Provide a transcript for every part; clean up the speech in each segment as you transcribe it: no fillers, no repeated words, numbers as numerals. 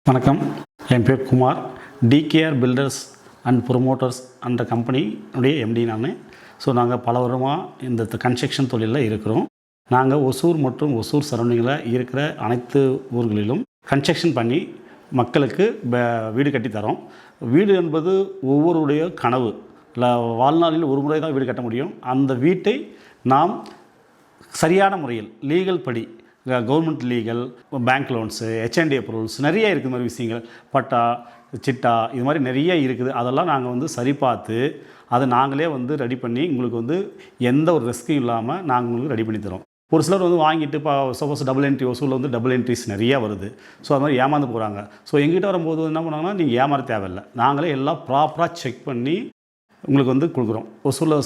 வணக்கம். என் பேர் Kumar. TKR filters and promoters என்ற கம்பெனியுடைய எம்டி நான். ஸோ நாங்கள் பல வருடமாக இந்த கன்ஸ்ட்ரக்ஷன் தொழிலில் இருக்கிறோம். நாங்கள் ஒசூர் மற்றும் ஒசூர் சரௌண்டிங்கில் இருக்கிற அனைத்து ஊர்களிலும் கன்ஸ்ட்ரக்ஷன் பண்ணி மக்களுக்கு வீடு கட்டித்தரோம். வீடு என்பது ஒவ்வொருடைய கனவு. இல்லை, வாழ்நாளில் ஒரு முறை தான் வீடு கட்ட முடியும். அந்த வீட்டை நாம் சரியான முறையில் லீகல் படி, government legal, bank loans, HNT approvals நிறைய இருக்குது. மாதிரி விஷயங்கள், பட்டா, சிட்டா, இது மாதிரி நிறைய இருக்குது. அதெல்லாம் நாங்கள் சரி பார்த்து அதை நாங்களே ரெடி பண்ணி உங்களுக்கு எந்த ஒரு ரிஸ்க்கும் இல்லாமல் நாங்கள் உங்களுக்கு ரெடி பண்ணி தரோம். ஒரு சிலர் வாங்கிட்டு இப்போ சப்போஸ் டபுள் என்ட்ரி வசூலில் டபுள் என்ட்ரிஸ் நிறையா வருது. ஸோ அது மாதிரி ஏமாந்து போகிறாங்க. ஸோ எங்கிட்ட வரும்போது என்ன பண்ணாங்கன்னா, நீங்கள் ஏமாற தேவையில்லை. நாங்களே எல்லாம் ப்ராப்பராக செக் பண்ணி உங்களுக்கு கொடுக்குறோம். ஒசூரில்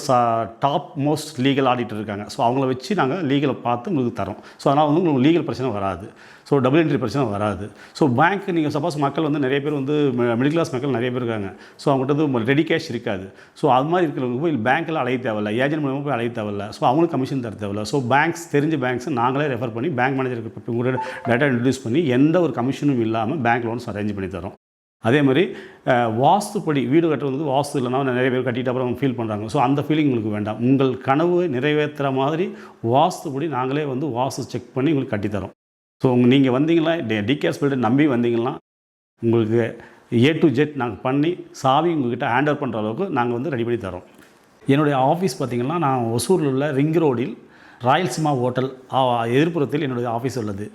டாப் மோஸ்ட் லீகல் ஆடிட்டர் இருக்காங்க. ஸோ அவங்கள வச்சு நாங்கள் லீகலை பார்த்து உங்களுக்கு தரோம். ஸோ அதனால் உங்களுக்கு லீகல் பிரச்சனை வராது. ஸோ டபுள் என்ட்ரி பிரச்சனை வராது. ஸோ பேங்க் நீங்கள் சப்போஸ் மக்கள் நிறைய பேர் மிடில் கிளாஸ் மக்கள் நிறைய பேர் இருக்காங்க. ஸோ அவங்ககிட்ட ரெடி கேஷ் இருக்காது. ஸோ அது மாதிரி இருக்கிறவங்க போய் பேங்க்கில் அலைய தேவையில்லை, ஏஜென்ட் மூலமாக போய் அலைய தேவையில்லை. ஸோ அவங்களுக்கு கமிஷன் தர தேவையில்லை. ஸோ பேங்க்ஸ், தெரிஞ்ச பேங்க்ஸ் நாங்களே ரெஃபர் பண்ணி பேங்க் மேனேஜருக்கு உங்களோட டேட்டா இன்ட்ரடியூஸ் பண்ணி எந்த ஒரு கமிஷனும் இல்லாமல் பேங்க் லோன்ஸ் அரேஞ்ச் பண்ணி தரோம். அதே மாதிரி வாஸ்துப்படி வீடு கட்டுறது வாஸ்து இல்லைனா நிறைய பேர் கட்டிட்டு அப்புறம் ஃபீல் பண்ணுறாங்க. ஸோ அந்த ஃபீலிங் உங்களுக்கு வேண்டாம். உங்கள் கனவை நிறைவேற்றுற மாதிரி வாஸ்துப்படி நாங்களே வாஸ்து செக் பண்ணி உங்களுக்கு கட்டித்தரோம். ஸோ நீங்கள் வந்தீங்களா, டிகேஆர் பில்டர் நம்பி வந்தீங்கன்னா உங்களுக்கு A to Z நாங்கள் பண்ணி சாவி உங்கள்கிட்ட ஹேண்ட் ஓவர் பண்ணுற அளவுக்கு நாங்கள் ரெடி பண்ணி தரோம். என்னுடைய ஆஃபீஸ் பார்த்திங்கன்னா, நான் ஒசூரில் உள்ள ரிங் ரோடில் ராயல்சீமா ஹோட்டல் எதிர்ப்புறத்தில் என்னுடைய ஆஃபீஸ் உள்ளது.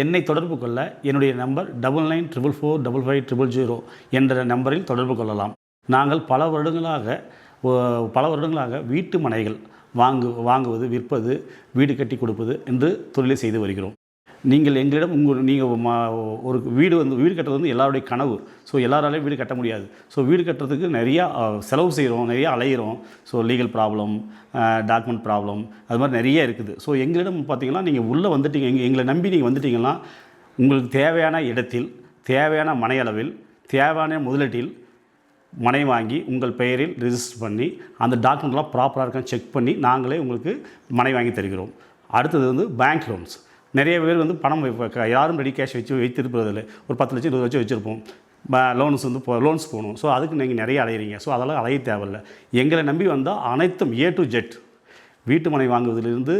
என்னை தொடர்பு கொள்ள என்னுடைய நம்பர் 99444550 என்ற நம்பரில் தொடர்பு கொள்ளலாம். நாங்கள் பல வருடங்களாக வீட்டு மனைகள் வாங்குவது, விற்பது, வீடு கட்டி கொடுப்பது என்று தொழிலை செய்து வருகிறோம். நீங்கள் எங்களிடம் நீங்கள் ஒரு வீடு கட்டுறது எல்லாருடைய கனவு. ஸோ எல்லாராலையும் வீடு கட்ட முடியாது. ஸோ வீடு கட்டுறதுக்கு நிறையா செலவு செய்கிறோம், நிறையா அலைகிறோம். So legal problem, document problem, அது மாதிரி நிறைய இருக்குது. ஸோ எங்களிடம் பார்த்திங்கன்னா, நீங்கள் உள்ளே வந்துட்டீங்க, எங்களை நம்பி நீங்கள் வந்துட்டிங்கன்னா உங்களுக்கு தேவையான இடத்தில், தேவையான மனை அளவில், தேவையான முதலீட்டில் மனை வாங்கி உங்கள் பெயரில் ரிஜிஸ்டர் பண்ணி அந்த டாக்குமெண்ட்லாம் ப்ராப்பராக இருக்கான்னு செக் பண்ணி நாங்களே உங்களுக்கு மனை வாங்கி தருகிறோம். அடுத்தது பேங்க் லோன்ஸ். நிறைய பேர் பணம் யாரும் ரெடி கேஷ் வைத்திருப்பதில்லை. ஒரு 10 லட்சம் 20 லட்சம் வச்சுருப்போம். லோன்ஸ் லோன்ஸ் போகணும். ஸோ அதுக்கு நீங்கள் நிறைய அலையிறீங்க. ஸோ அதெல்லாம் அலைய தேவையில்லை. எங்களை நம்பி வந்தால் அனைத்தும் A to Z, வீட்டு மனை வாங்குவதிலிருந்து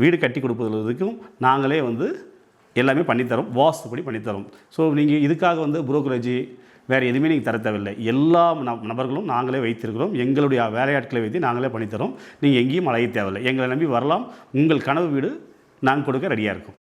வீடு கட்டி கொடுப்பதிலிருக்கும் நாங்களே எல்லாமே பண்ணித்தரோம். வாஸ்துப்படி பண்ணித்தரோம். ஸோ நீங்கள் இதுக்காக புரோக்கரேஜி வேறு எதுவுமே நீங்கள் தர தேவையில்லை. எல்லா நபர்களும் நாங்களே வைத்திருக்கிறோம். எங்களுடைய வேலையாட்களை வைத்து நாங்களே பண்ணித்தரோம். நீங்கள் எங்கேயும் அலைய தேவையில்லை. எங்களை நம்பி வரலாம். உங்கள் கனவு வீடு நாங்கள் கொடுக்க ரெடியாக இருக்கும்.